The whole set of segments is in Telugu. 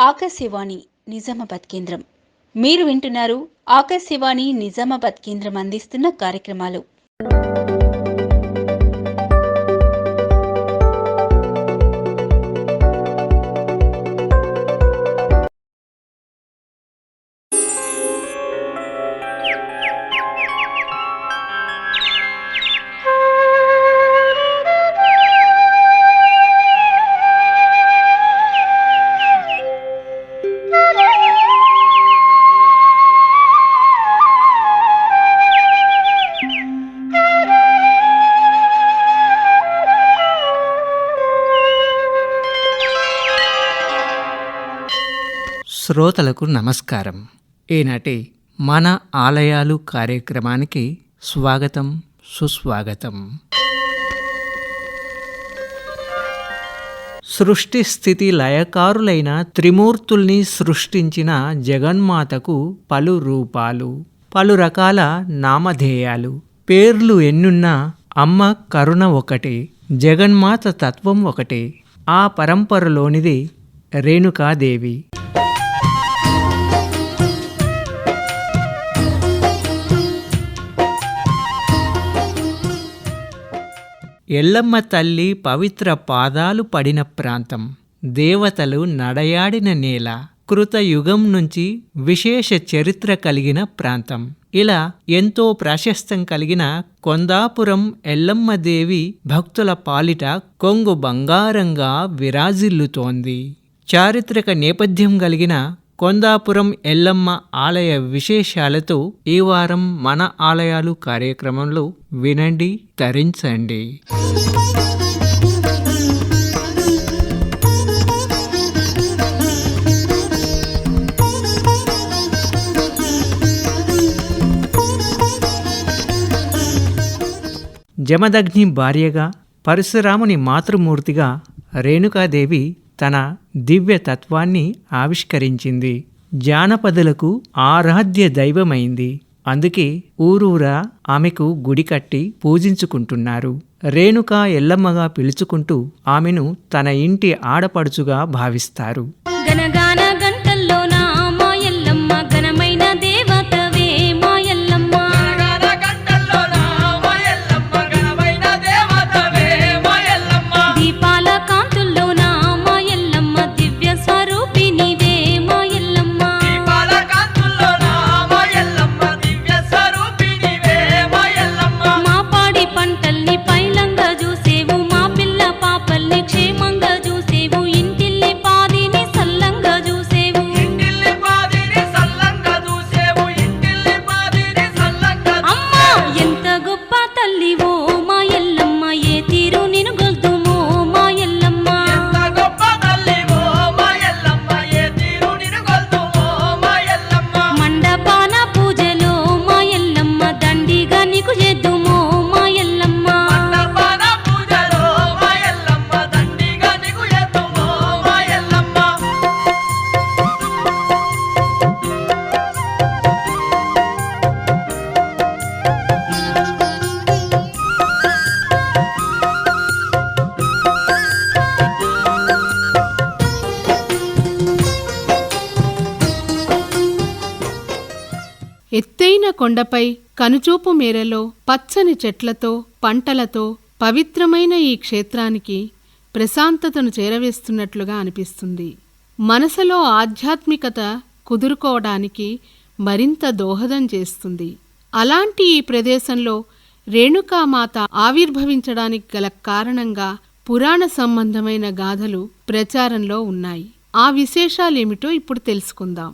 ఆకాశవాణి నిజామాబాద్ కేంద్రం. మీరు వింటున్నారు ఆకాశవాణి నిజామాబాద్ కేంద్రం అందిస్తున్న కార్యక్రమాలు. శ్రోతలకు నమస్కారం. ఈనాటి మన ఆలయాలు కార్యక్రమానికి స్వాగతం, సుస్వాగతం. సృష్టి స్థితి లయకారులైన త్రిమూర్తుల్ని సృష్టించిన జగన్మాతకు పలు రూపాలు, పలు రకాల నామధేయాలు, పేర్లు ఎన్నున్నా అమ్మ కరుణ ఒకటే, జగన్మాత తత్వం ఒకటే. ఆ పరంపరలోనిది రేణుకాదేవి. ఎల్లమ్మ తల్లి పవిత్ర పాదాలు పడిన ప్రాంతం, దేవతలు నడయాడిన నేల, కృతయుగం నుంచి విశేష చరిత్ర కలిగిన ప్రాంతం. ఇలా ఎంతో ప్రాశస్త్యం కలిగిన కొందాపురం ఎల్లమ్మదేవి భక్తుల పాలిట కొంగు బంగారంగా విరాజిల్లుతోంది. చారిత్రక నేపథ్యం కలిగిన కొందాపురం ఎల్లమ్మ ఆలయ విశేషాలతో ఈ వారం మన ఆలయాలు కార్యక్రమంలో వినండి, తరించండి. జమదగ్ని భార్యగా, పరశురాముని మాతృమూర్తిగా రేణుకాదేవి తన దివ్య తత్వాన్ని ఆవిష్కరించింది. జానపదులకు ఆరాధ్య దైవమైంది. అందుకే ఊరూరా ఆమెకు గుడి కట్టి పూజించుకుంటున్నారు. రేణుకా ఎల్లమ్మగా పిలుచుకుంటూ ఆమెను తన ఇంటి ఆడపడుచుగా భావిస్తారు. ఎత్తైన కొండపై కనుచూపు మేరలో పచ్చని చెట్లతో, పంటలతో పవిత్రమైన ఈ క్షేత్రానికి ప్రశాంతతను చేరవేస్తున్నట్లుగా అనిపిస్తుంది. మనసులో ఆధ్యాత్మికత కుదురుకోవడానికి మరింత దోహదం చేస్తుంది. అలాంటి ఈ ప్రదేశంలో రేణుకామాత ఆవిర్భవించడానికి గల కారణంగా పురాణ సంబంధమైన గాథలు ప్రచారంలో ఉన్నాయి. ఆ విశేషాలేమిటో ఇప్పుడు తెలుసుకుందాం.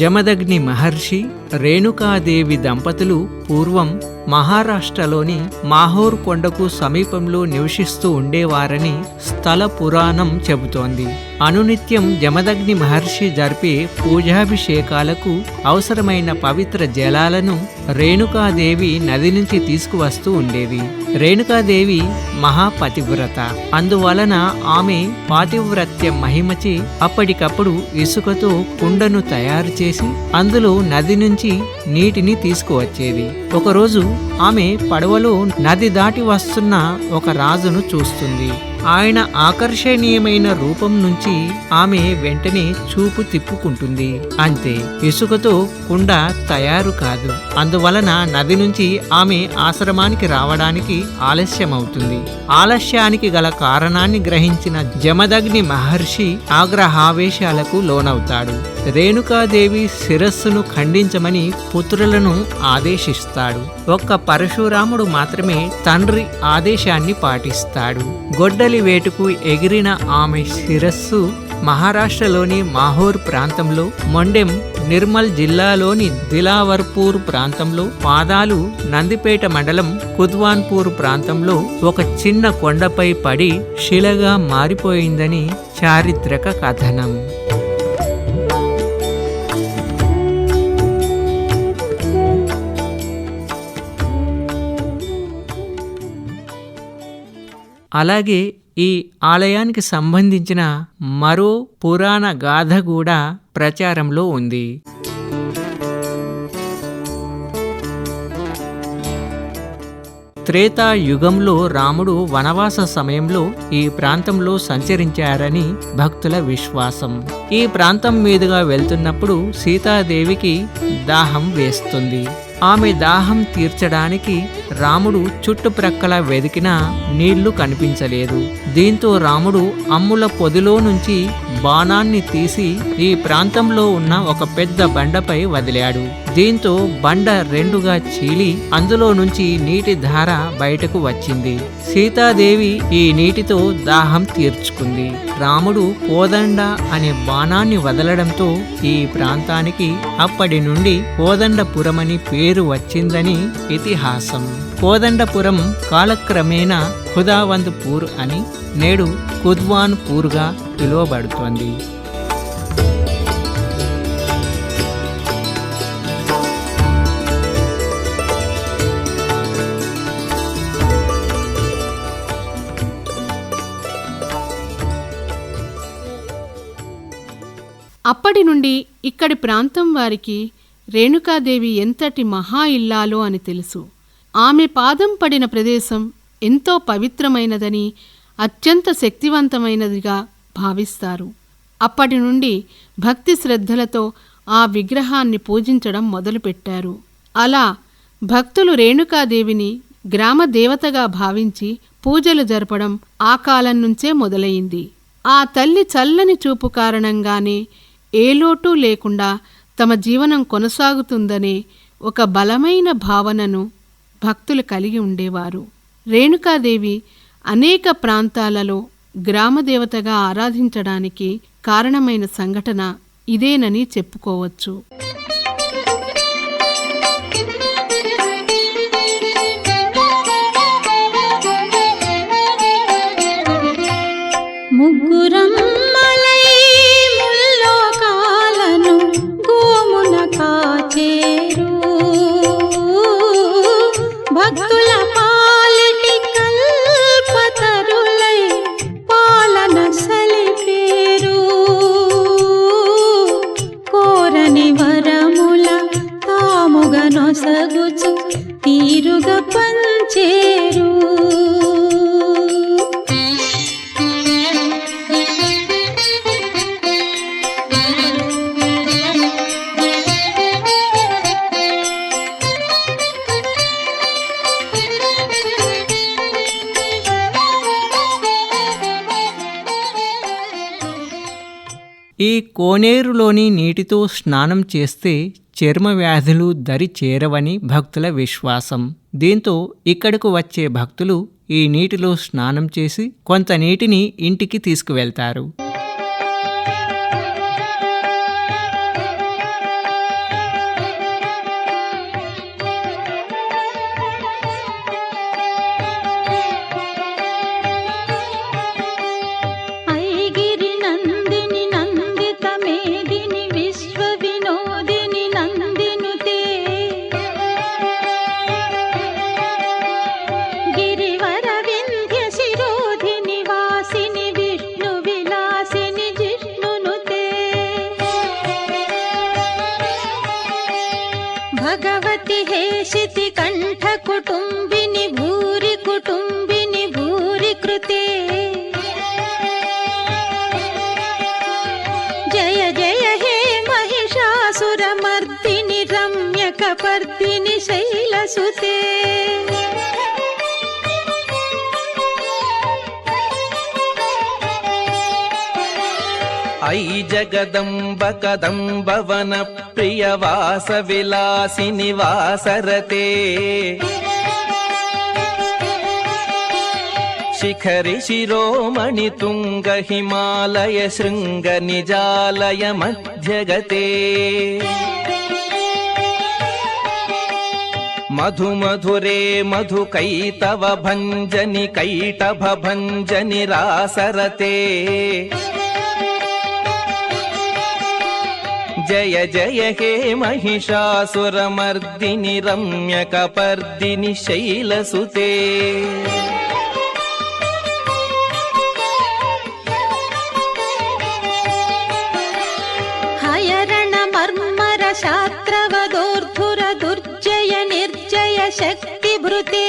జమదగ్ని మహర్షి, రేణుకాదేవి దంపతులు పూర్వం మహారాష్ట్రలోని మాహోర్ కొండకు సమీపంలో నివసిస్తూ ఉండేవారని స్థల పురాణం చెబుతోంది. అనునిత్యం జమదగ్ని మహర్షి జరిపే పూజాభిషేకాలకు అవసరమైన పవిత్ర జలాలను రేణుకాదేవి నది నుంచి తీసుకువస్తూ ఉండేది. రేణుకాదేవి మహాపతివ్రత. అందువలన ఆమె పాతివ్రత్య మహిమచి అప్పటికప్పుడు ఇసుకతో కుండను తయారు చేసి అందులో నది నుంచి నీటిని తీసుకువచ్చేది. ఒకరోజు ఆమె పడవలో నది దాటి వస్తున్న ఒక రాజును చూస్తుంది. ఆయన ఆకర్షణీయమైన రూపం నుంచి ఆమె వెంటనే చూపు తిప్పుకుంటుంది. అంతే, ఇసుకతో కుండ తయారు కాదు. అందువలన నది నుంచి ఆమె ఆశ్రమానికి రావడానికి ఆలస్యమవుతుంది. ఆలస్యానికి గల కారణాన్ని గ్రహించిన జమదగ్ని మహర్షి ఆగ్రహావేశాలకు లోనవుతాడు. రేణుకాదేవి శిరస్సును ఖండించమని పుత్రులను ఆదేశిస్తాడు. ఒక్క పరశురాముడు మాత్రమే తండ్రి ఆదేశాన్ని పాటిస్తాడు. గొడ్డలి వేటుకు ఎగిరిన ఆమె శిరస్సు మహారాష్ట్రలోని మాహోర్ ప్రాంతంలో, మొండెం నిర్మల్ జిల్లాలోని దిలావర్పూర్ ప్రాంతంలో, పాదాలు నందిపేట మండలం కుద్వాన్పూర్ ప్రాంతంలో ఒక చిన్న కొండపై పడి శిలగా మారిపోయిందని చారిత్రక కథనం. అలాగే ఈ ఆలయానికి సంబంధించిన మరో పురాణ గాథ కూడా ప్రచారంలో ఉంది. త్రేతాయుగంలో రాముడు వనవాస సమయంలో ఈ ప్రాంతంలో సంచరించారని భక్తుల విశ్వాసం. ఈ ప్రాంతం మీదుగా వెళ్తున్నప్పుడు సీతాదేవికి దాహం వేస్తుంది. ఆమె దాహం తీర్చడానికి రాముడు చుట్టుప్రక్కల వెదికినా నీళ్లు కనిపించలేదు. దీంతో రాముడు అమ్ముల పొదిలో నుంచి బాణాన్ని తీసి ఈ ప్రాంతంలో ఉన్న ఒక పెద్ద బండపై వదిలాడు. దీంతో బండ రెండుగా చీలి అందులో నుంచి నీటి ధార బయటకు వచ్చింది. సీతాదేవి ఈ నీటితో దాహం తీర్చుకుంది. రాముడు కోదండ అనే బాణాన్ని వదలడంతో ఈ ప్రాంతానికి అప్పటి నుండి కోదండపురమని పేరు వచ్చిందని ఇతిహాసం. కోదండపురం కాలక్రమేణా ఖుదావంద్పూర్ అని, నేడు కుద్వాన్పూర్గా పిలువబడుతోంది. అప్పటి నుండి ఇక్కడి ప్రాంతం వారికి రేణుకాదేవి ఎంతటి మహా ఇల్లాలో అని తెలుసు. ఆమె పాదం పడిన ప్రదేశం ఎంతో పవిత్రమైనదని, అత్యంత శక్తివంతమైనదిగా భావిస్తారు. అప్పటి నుండి భక్తి శ్రద్ధలతో ఆ విగ్రహాన్ని పూజించడం మొదలుపెట్టారు. అలా భక్తులు రేణుకాదేవిని గ్రామ దేవతగా భావించి పూజలు జరపడం ఆ కాలం నుంచే మొదలైంది. ఆ తల్లి చల్లని చూపు కారణంగానే ఏ లోటు లేకుండా తమ జీవనం కొనసాగుతుందనే ఒక బలమైన భావనను భక్తులు కలిగి ఉండేవారు. రేణుకాదేవి అనేక ప్రాంతాలలో గ్రామదేవతగా ఆరాధించడానికి కారణమైన సంఘటన ఇదేనని చెప్పుకోవచ్చు. ముగ్గురమ్మలై ముల్లోకాలను గోమున కాచేరు, భక్తుల పాలిటి కల్పతరులై పాలన సలిపేరు, కోరని వరముల తాముగా నొసగుచు తీరుగా పంచేరు. ఈ కోనేరులోని నీటితో స్నానం చేస్తే చర్మ వ్యాధులు దరి చేరవని భక్తుల విశ్వాసం. దీంతో ఇక్కడకు వచ్చే భక్తులు ఈ నీటిలో స్నానం చేసి కొంత నీటిని ఇంటికి తీసుకువెళ్తారు. గిరివర వింధ్య శిరోధిని వాసిని విష్ణు విలాస శైలసుతే ఐ జగదంబ కదంబవన ప్రియవాస విలాసిని వాసరతే శిఖరి శిరోమణి తుంగ హిమాలయ శృంగ నిజాలయ మధ్యగతే మధు మధురే మధు కైతవ భంజని కైటభ భంజని రాసరతే జయ జయ హే మహిషాసురమర్దిని రమ్యకపర్దిని శైలసుతే హయరణ మర్మర శాత్రవదోర్ధుర దుర్జయ నిర్జయ శక్తి భృతే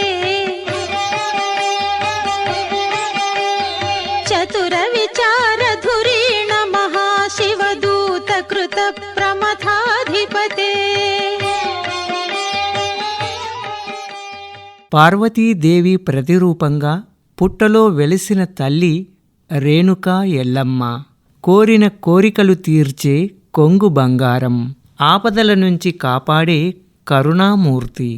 చతుర విచార ధురీణ మహాశివదూత కృత ప్రమథాధిపతే పార్వతీదేవి ప్రతిరూపంగా పుట్టలో వెలిసిన తల్లి రేణుకా ఎల్లమ్మ. కోరిన కోరికలు తీర్చే కొంగు బంగారం, ఆపదల నుంచి కాపాడే కరుణామూర్తి.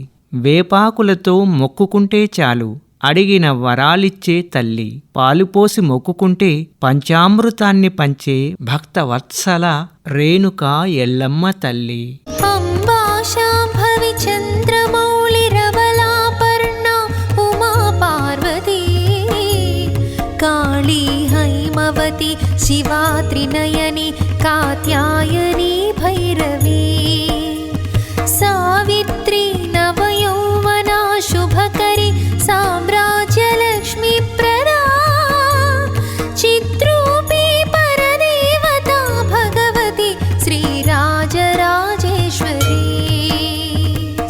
వేపాకులతో మొక్కుకుంటే చాలు అడిగిన వరాలిచ్చే తల్లి. పాలుపోసి మొక్కుకుంటే పంచామృతాన్ని పంచే భక్తవత్సల రేణుకా ఎల్లమ్మ తల్లి. అంబా శాంభవి చంద్రమౌళిరవలాపర్ణ ఉమా పార్వతీ కాళీ హైమవతి శివా త్రినయని కాత్యాయని భైరవీ సావిత్రి నవయౌవనా శుభకరి సామ్రాజ్యలక్ష్మీ ప్రదా చిద్రూపీ పరదేవతా భగవతి శ్రీరాజరాజేశ్వరీ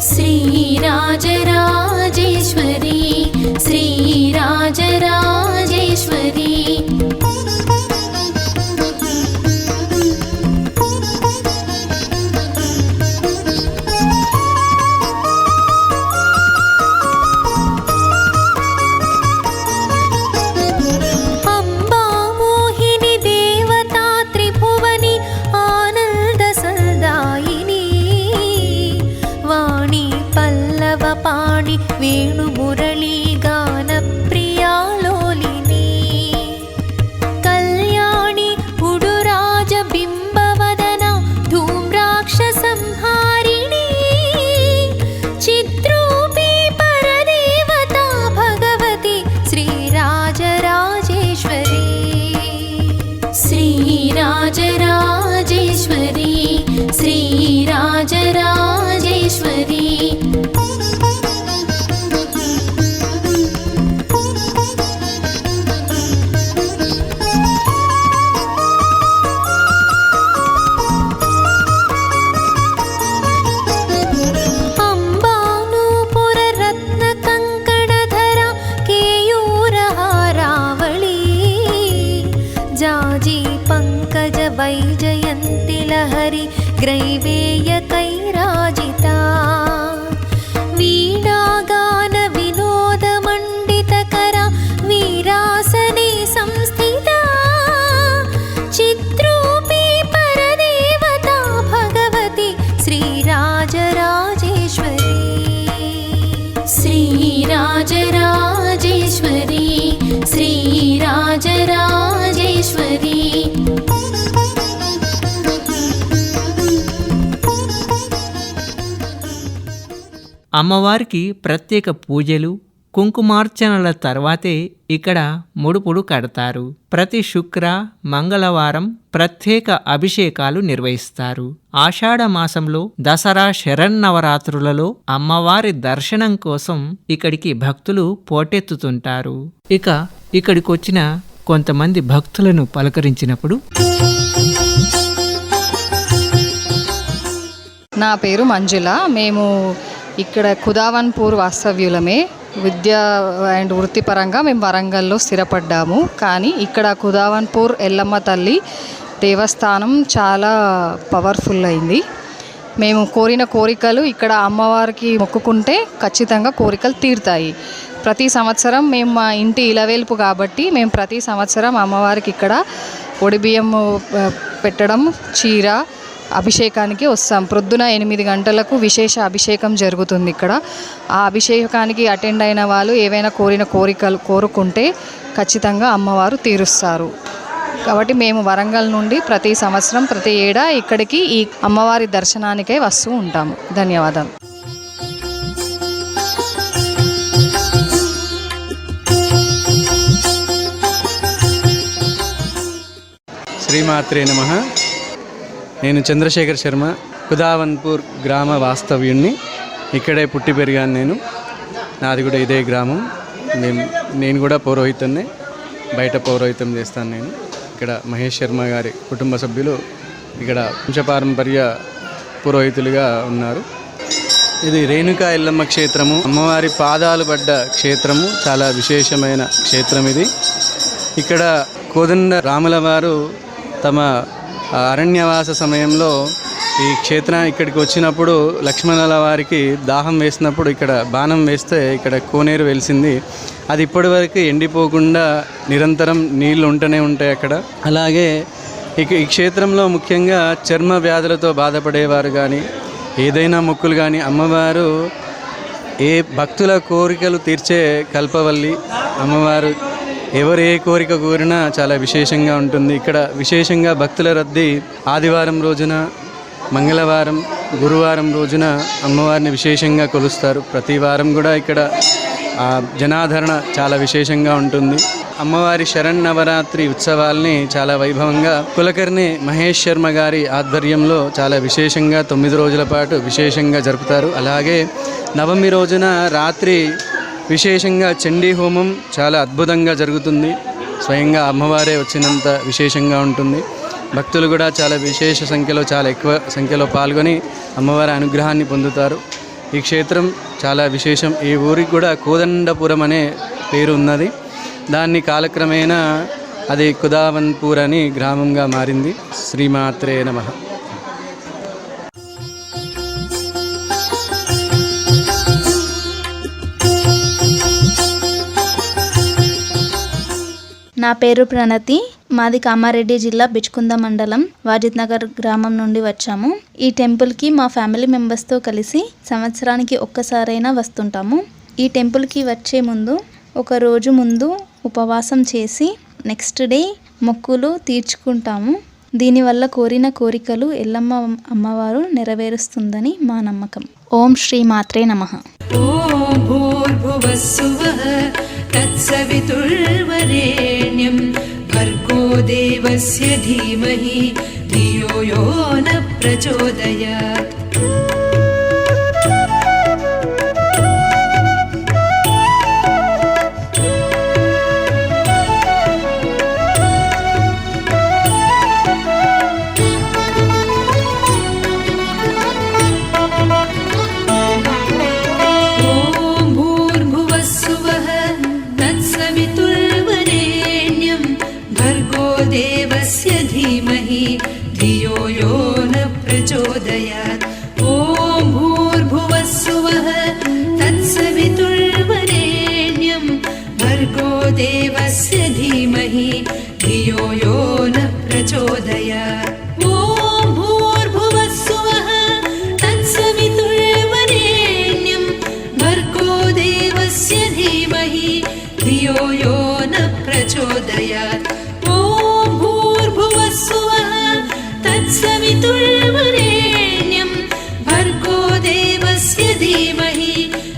శ్రీరాజరాజేశ్వరీ శ్రీరాజరాజేశ్వరీ వేణుమురళీ గాన ప్రియాలోలిని కళ్యాణి ఉడురాజ బింబవదన ధూమ్రాక్ష సంహారిణి చిద్రూపీ పరదేవతా భగవతి శ్రీరాజరాజేశ్వరీ శ్రీరాజరాజేశ్వరీ శ్రీరాజరాజేశ్వరీ వైజయంతి లహరి గ్రైవేయ కైరాజితా వీణాగాన వినోద మండితకర వీరాసనే సంస్థితా చిద్రూపీ పరదేవతా భగవతి శ్రీరాజరాజేశ్వరీ శ్రీరాజరాజేశ్వరీ శ్రీరాజరాజేశ్వరీ అమ్మవారికి ప్రత్యేక పూజలు కుంకుమార్చనల తర్వాతే ఇక్కడ ముడుపుడు కడతారు. ప్రతి శుక్ర మంగళవారం ప్రత్యేక అభిషేకాలు నిర్వహిస్తారు. ఆషాఢ మాసంలో దసరా శరన్నవరాత్రులలో అమ్మవారి దర్శనం కోసం ఇక్కడికి భక్తులు పోటెత్తుతుంటారు. ఇక్కడికొచ్చిన కొంతమంది భక్తులను పలకరించినప్పుడు, నా పేరు మంజుల. మేము ఇక్కడ ఖుదావన్పూర్ వాస్తవ్యులమే. విద్య అండ్ వృత్తిపరంగా మేము వరంగల్లో స్థిరపడ్డాము. కానీ ఇక్కడ ఖుదావన్పూర్ ఎల్లమ్మ తల్లి దేవస్థానం చాలా పవర్ఫుల్ అయింది. మేము కోరిన కోరికలు ఇక్కడ అమ్మవారికి మొక్కుకుంటే ఖచ్చితంగా కోరికలు తీరుతాయి. ప్రతి సంవత్సరం మేము మా ఇంటి ఇలవేల్పు కాబట్టి మేము ప్రతి సంవత్సరం అమ్మవారికి ఇక్కడ ఒడిబియ్యం పెట్టడం, చీర, అభిషేకానికి వస్తాం. ప్రొద్దున 8 గంటలకు విశేష అభిషేకం జరుగుతుంది ఇక్కడ. ఆ అభిషేకానికి అటెండ్ అయిన వాళ్ళు ఏవైనా కోరిన కోరికలు కోరుకుంటే ఖచ్చితంగా అమ్మవారు తీరుస్తారు. కాబట్టి మేము వరంగల్ నుండి ప్రతి సంవత్సరం ప్రతి ఏడా ఇక్కడికి ఈ అమ్మవారి దర్శనానికై వస్తూ ఉంటాము. ధన్యవాదాలు. శ్రీమాత్రే నమః. నేను చంద్రశేఖర్ శర్మ, కుదావన్పూర్ గ్రామ వాస్తవ్యుణ్ణి. ఇక్కడే పుట్టి పెరిగాను. నాది కూడా ఇదే గ్రామం. నేను కూడా పౌరోహితున్నే, బయట పౌరోహితం చేస్తాను. నేను ఇక్కడ మహేష్ శర్మ గారి కుటుంబ సభ్యులు ఇక్కడ వంశపారంపర్య పురోహితులుగా ఉన్నారు. ఇది రేణుకా ఎల్లమ్మ క్షేత్రము, అమ్మవారి పాదాలు పడ్డ క్షేత్రము. చాలా విశేషమైన క్షేత్రం ఇది. ఇక్కడ కోదండ రాముల వారు తమ అరణ్యవాస సమయంలో ఈ ఇక్కడికి వచ్చినప్పుడు లక్ష్మణుల వారికి దాహం వేసినప్పుడు ఇక్కడ బాణం వేస్తే ఇక్కడ కోనేరు వెలిసింది. అది ఇప్పటివరకు ఎండిపోకుండా నిరంతరం నీళ్లు ఉంటూనే ఉంటాయి అక్కడ. అలాగే ఈ క్షేత్రంలో ముఖ్యంగా చర్మ వ్యాధులతో బాధపడేవారు కానీ, ఏదైనా మొక్కులు కానీ, అమ్మవారు ఏ భక్తుల కోరికలు తీర్చే కల్పవల్లి అమ్మవారు. ఎవరు ఏ కోరిక కోరినా చాలా విశేషంగా ఉంటుంది. ఇక్కడ విశేషంగా భక్తుల రద్దీ ఆదివారం రోజున, మంగళవారం, గురువారం రోజున అమ్మవారిని విశేషంగా కొలుస్తారు. ప్రతి వారం కూడా ఇక్కడ జనాదరణ చాలా విశేషంగా ఉంటుంది. అమ్మవారి శరన్నవరాత్రి ఉత్సవాల్ని చాలా వైభవంగా కులకర్ణి మహేష్ శర్మ గారి ఆధ్వర్యంలో చాలా విశేషంగా 9 రోజుల పాటు విశేషంగా జరుపుతారు. అలాగే నవమి రోజున రాత్రి విశేషంగా చండీ హోమం చాలా అద్భుతంగా జరుగుతుంది. స్వయంగా అమ్మవారే వచ్చినంత విశేషంగా ఉంటుంది. భక్తులు కూడా చాలా విశేష సంఖ్యలో, చాలా ఎక్కువ సంఖ్యలో పాల్గొని అమ్మవారి అనుగ్రహాన్ని పొందుతారు. ఈ క్షేత్రం చాలా విశేషం. ఈ ఊరికి కూడా కోదండపురం అనే పేరు ఉన్నది. దాన్ని కాలక్రమేణా అది కుదావన్పూర్ అని గ్రామంగా మారింది. శ్రీమాత్రే నమః. నా పేరు ప్రణతి. మాది కామారెడ్డి జిల్లా బిచ్కుంద మండలం వాజిత్ నగర్ గ్రామం నుండి వచ్చాము. ఈ టెంపుల్కి మా ఫ్యామిలీ మెంబర్స్తో కలిసి సంవత్సరానికి ఒక్కసారైనా వస్తుంటాము. ఈ టెంపుల్కి వచ్చే ముందు ఒక రోజు ముందు ఉపవాసం చేసి నెక్స్ట్ డే మొక్కులు తీర్చుకుంటాము. దీనివల్ల కోరిన కోరికలు ఎల్లమ్మ అమ్మవారు నెరవేరుస్తుందని మా నమ్మకం. ఓం శ్రీ మాత్రే నమః. ఓం భూర్భువస్సువః తత్సవితుర్వరేణ్యం భర్గో దేవస్య ధీమహి ధియో యో న ప్రచోదయాత్. देवस्य धीमहि धियो यो न प्रचोदयात्. ॐ भूर्भुवस्सुवः तत्सवितुर्वरेण्यं भर्गो देवस्य धीमहि धियो यो न प्रचोदयात्. ॐ भूर्भुवस्सुवः तत्सवितुर्वरेण्यं भर्गो देवस्य धीमहि धियो यो न प्रचोदयात्. तत्सवितुर्वरेण्यं भर्गो देवस्य धीमहि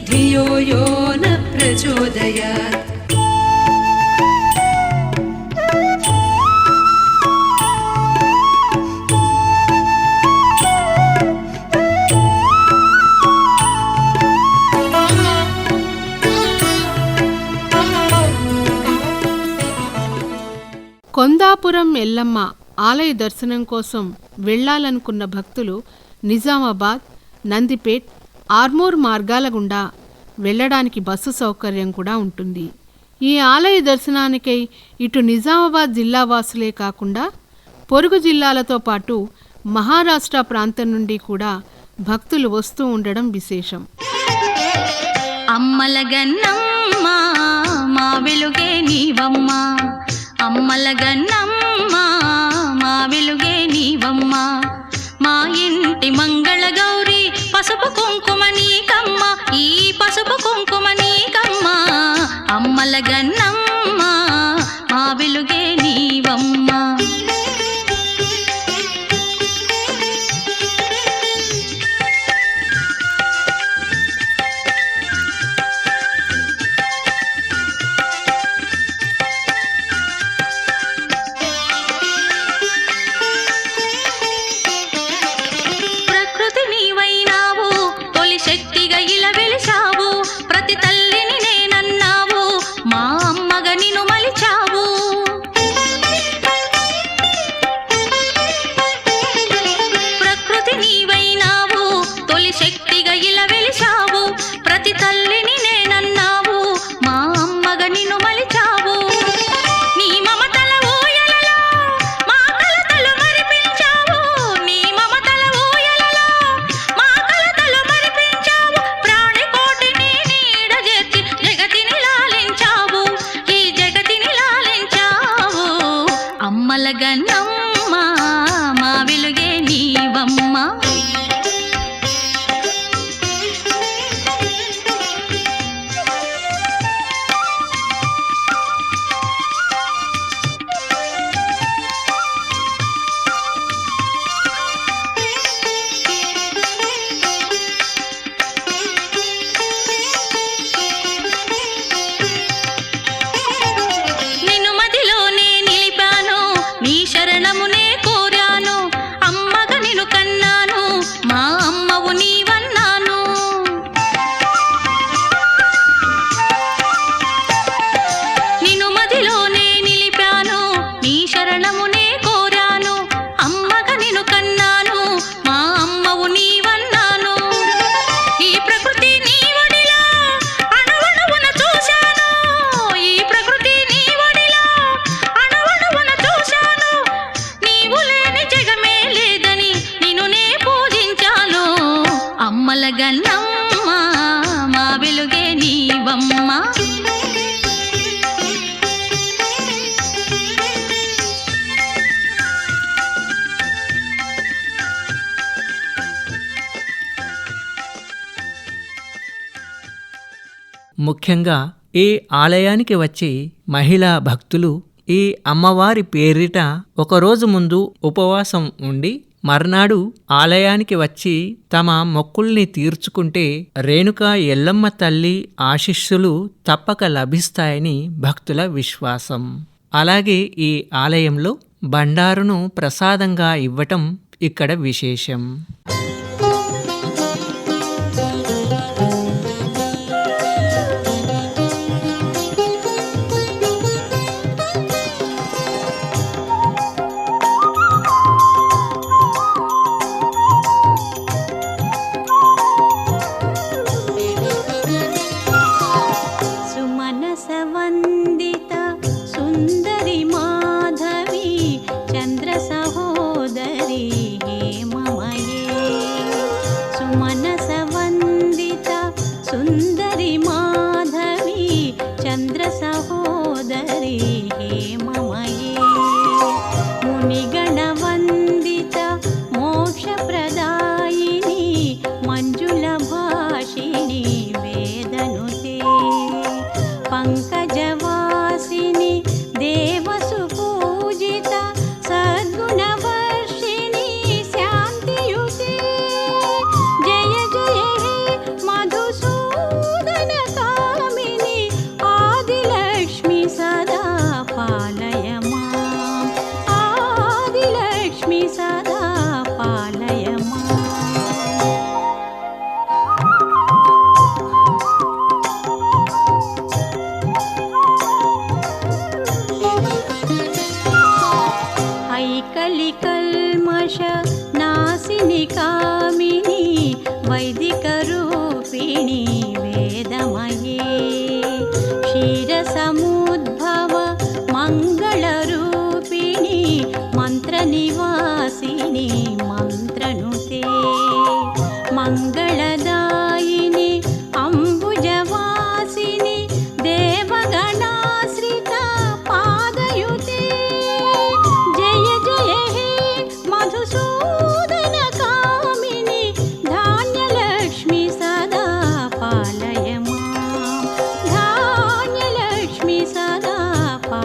धियो यो न प्रचोदयात्. కొందాపురం ఎల్లమ్మ ఆలయ దర్శనం కోసం వెళ్లాలనుకున్న భక్తులు నిజామాబాద్, నందిపేట్, ఆర్మూర్ మార్గాల గుండా వెళ్లడానికి బస్సు సౌకర్యం కూడా ఉంటుంది. ఈ ఆలయ దర్శనానికై ఇటు నిజామాబాద్ జిల్లా వాసులే కాకుండా పొరుగు జిల్లాలతో పాటు మహారాష్ట్ర ప్రాంతం నుండి కూడా భక్తులు వస్తూ ఉండడం విశేషం. అమ్మలగన్నమ్మ మా వెలుగే నీవమ్మ, అమ్మలగన్నమ్మ మా వెలుగే నీవమ్మ, మా ఇంటి మంగళ గౌరి పసుపు కుంకుమ నీకమ్మ, ఈ పసుపు కుంకుమ నీకమ్మ, అమ్మలగన్నమ్మ మా వెలుగే నీవమ్మ. శక్తిగా ఇలా వెలిసావు, ప్రతి తల్లిని నేనన్నావు, మా అమ్మగా నిన్ను మలిచావు. ప్రకృతి నీవైనావు, తొలి శక్తిగా ఇలా వెలిసావు, ప్రతి తల్లిని నేనన్నావు, మా అమ్మగా నిన్ను మలిచావు. నీ మమతల ఊయలలో మా కలతలు మరిపించావు, నీ మమతల ఊయలలో మా కలతలు మరిపించావు, ప్రాణికోటిని నీడ చేర్చి జగతిని లాలించావు, ఈ జగతిని లాలించావు. అమ్మలగన్నమ్మ మా వెలుగే నీవమ్మ. నిన్ను మదిలోనే నిలిపాను, నీ శరణమునే కోరాను, అమ్మగా నిన్ను కన్నాను, మా అమ్మవు నీవన్నాను. నిన్ను మదిలోనే నిలిపాను, నీ శరణమునే కోరాను, అమ్మగా నిన్ను కన్నాను, మా అమ్మవు నీవన్నాను. ఈ ప్రకృతి నీ ఒడిలో అణువణువున చూశాను, ఈ ప్రకృతి నీ ఒడిలో అణువణువున చూశాను, నీవు లేని జగమే లేదని నిన్ను నే పూజించాను. అమ్మలగన్నమ్మ మా వెలుగే నీవమ్మ. ముఖ్యంగా ఈ ఆలయానికి వచ్చే మహిళా భక్తులు ఈ అమ్మవారి పేరిట ఒకరోజు ముందు ఉపవాసం ఉండి మర్నాడు ఆలయానికి వచ్చి తమ మొక్కుల్ని తీర్చుకుంటే రేణుకా ఎల్లమ్మ తల్లి ఆశీస్సులు తప్పక లభిస్తాయని భక్తుల విశ్వాసం. అలాగే ఈ ఆలయంలో బండారును ప్రసాదంగా ఇవ్వటం ఇక్కడ విశేషం. సుమనస వందిత సుందరి మాధవి చంద్ర సహోదరి హేమమయే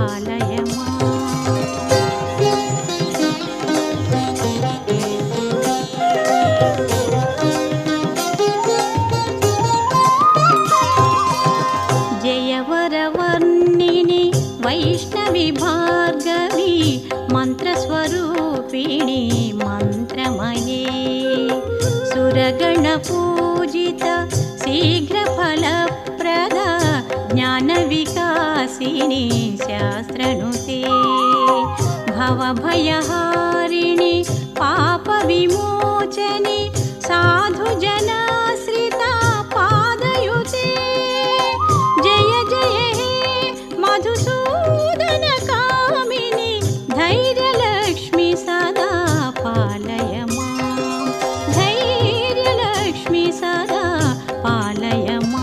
పాలయ మాం. జయవరవర్ణిని వైష్ణవి భార్గవి మంత్రస్వరూపిణి మంత్రమయే సురగణ పూజిత శీఘ్రఫలప్రద జ్ఞాన వికాసిని శాస్త్రనుతే భవభయహారిణి పాప విమోచని సాధుజనాశ్రిత పాదయుతే జయ జయ హే మధుసూదన కామిని ధైర్యలక్ష్మి సదా పాలయ మాం. ధైర్యలక్ష్మి సదా పాలయ మాం.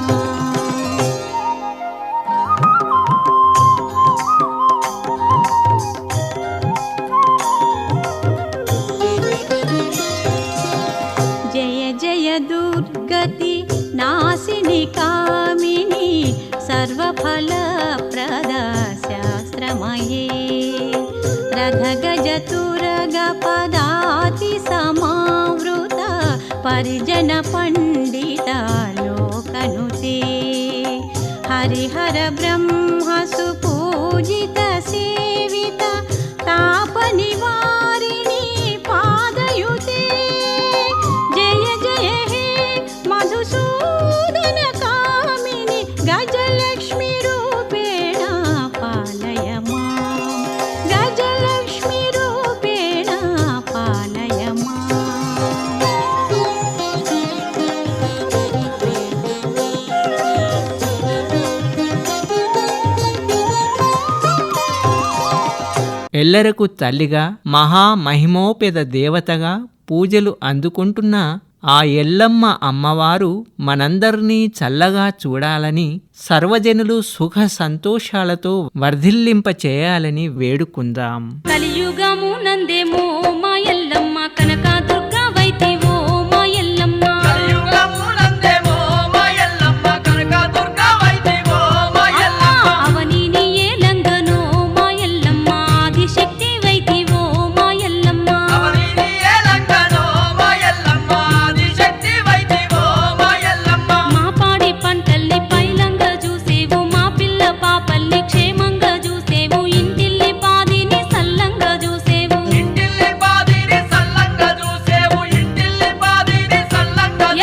జయ జయ దుర్గతి నాశిని కామిని సర్వఫలప్రద శాస్త్రమయే రథగజతురగ పదాతి సమావృత పరిజన పండిత లోకనుతే హరిహర బ్రహ్మ సుపూజిత సేవిత తాప నివారిణి పాదయుతే జయ జయ హే మధుసూదన కామిని గజలక్ష్మి రూపేణ పాలయ మాం. గజలక్ష్మి రూపేణ పాలయ మాం. ఎల్లరకు తల్లిగా మహామహిమోపేద దేవతగా పూజలు అందుకుంటున్న ఆ ఎల్లమ్మ అమ్మవారు మనందరినీ చల్లగా చూడాలని సర్వజనులు సుఖ సంతోషాలతో వర్ధిల్లింప చేయాలని వేడుకుందాం. కలియుగము నందేమో మా ఎల్లమ్మ కనక దుర్గా వైతివో మా ఎల్లమ్మ. అవనిని ఏలంగనో మా ఎల్లమ్మ ఆదిశక్తి వైతివో మా ఎల్లమ్మ. మా పాడి పంటల్ని పైలంగా చూసేవు మా పిల్ల పాపల్ని క్షేమంగా చూసేవు ఇంటిల్లి పాదిని సల్లంగా చూసేవు.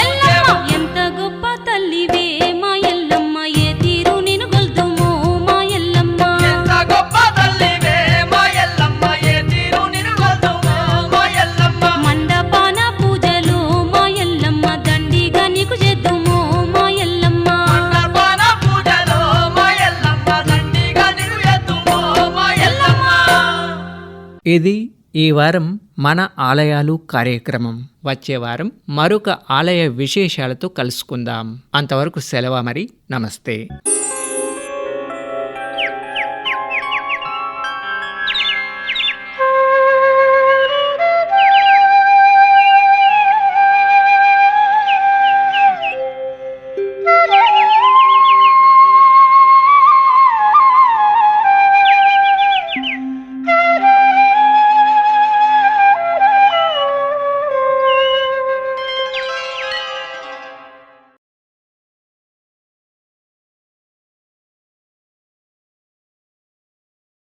ఎల్లమ్మ ఎంత గొప్ప తల్లివే మా ఎల్లమ్మ ఏ తీరు నిన్ను గొల్తుమో మా ఎల్లమ్మ. మండపాన పూజలు మా ఎల్లమ్మ దండిగా నీకు చేద్దుమో మా ఎల్లమ్మ. ఇది ఈ వారం మన ఆలయాలు కార్యక్రమం. వచ్చే వారం మరొక ఆలయ విశేషాలతో కలుసుకుందాం. అంతవరకు సెలవు మరి. నమస్తే.